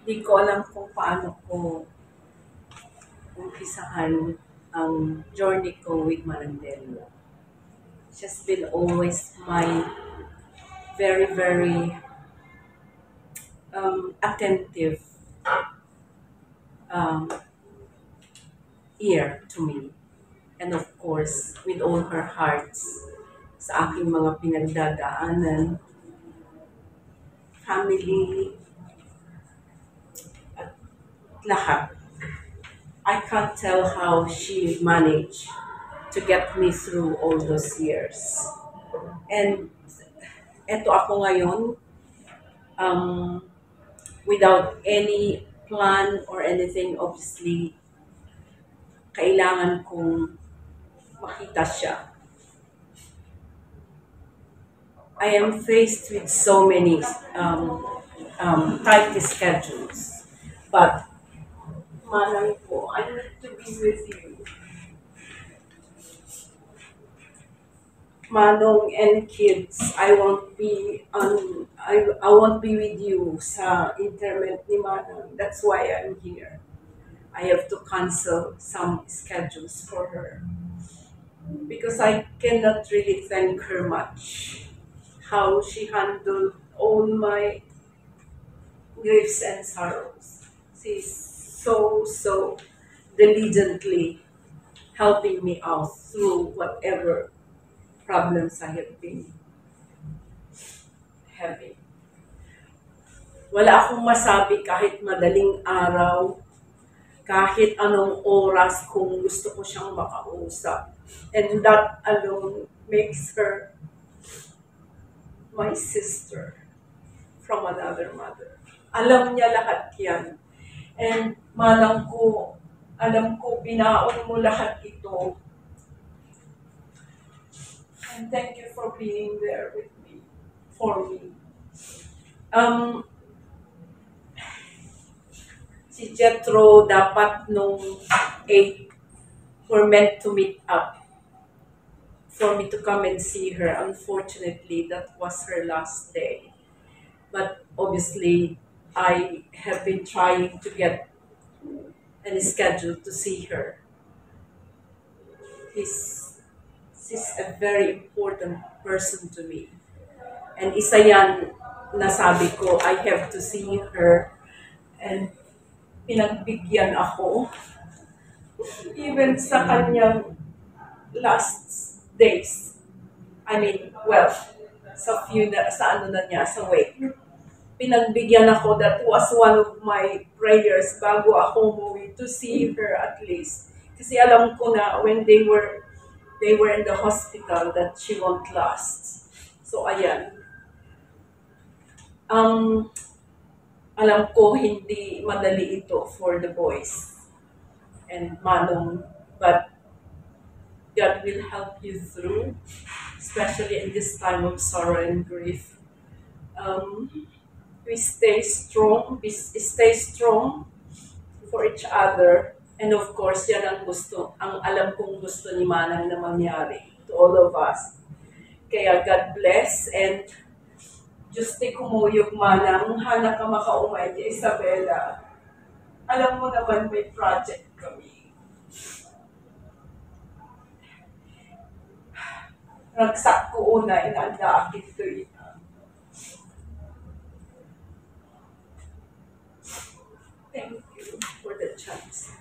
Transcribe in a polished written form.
Di ko alam kung paano ko umpisahan ang journey ko with Marandello. She's been always my very, very attentive um, ear to me. And of course, with all her hearts sa aking mga pinagdadaanan, family, at lahat. I can't tell how she managed to get me through all those years. And eto ako ngayon, um, without any plan or anything, obviously, kailangan kong makita siya. I am faced with so many tight schedules, but manang po, I need to be with you. Manong and kids, I won't be with you sa interment ni Manong. That's why I'm here. I have to cancel some schedules for her because I cannot really thank her much how she handled all my griefs and sorrows. She's so diligently helping me out through whatever problems I have been having. Wala akong masabi kahit madaling araw, kahit anong oras kung gusto ko siyang makausap. And that alone makes her my sister from another mother. Alam niya lahat yan. And alam ko, binaon mo lahat ito. And thank you for being there with me, for me. Si Jethro dapat nung 8, we're meant to meet up for me to come and see her. Unfortunately, that was her last day. But obviously, I have been trying to get any schedule to see her. She's a very important person to me. And isa yan nasabi ko, I have to see her. And pinagbigyan ako. Even sa kanyang last days. I mean, well, sa ano na niya, sa wake. Pinagbigyan ako, that was one of my prayers bago ako umuwi, to see her at least. Kasi alam ko na when they were in the hospital that she won't last. So ayan. Um, Alam ko hindi madali ito for the boys and Manong, but God will help you through, especially in this time of sorrow and grief. Um, we stay strong for each other. And of course, yan ang alam kong gusto ni Manang na mangyari to all of us. Kaya God bless, and Diyos ti kumuyog Manang, hana ka makaumay kay Isabela. Alam mo naman may project kami. Ragsak ko una, inaanda akit to ina. Thank you for the chance.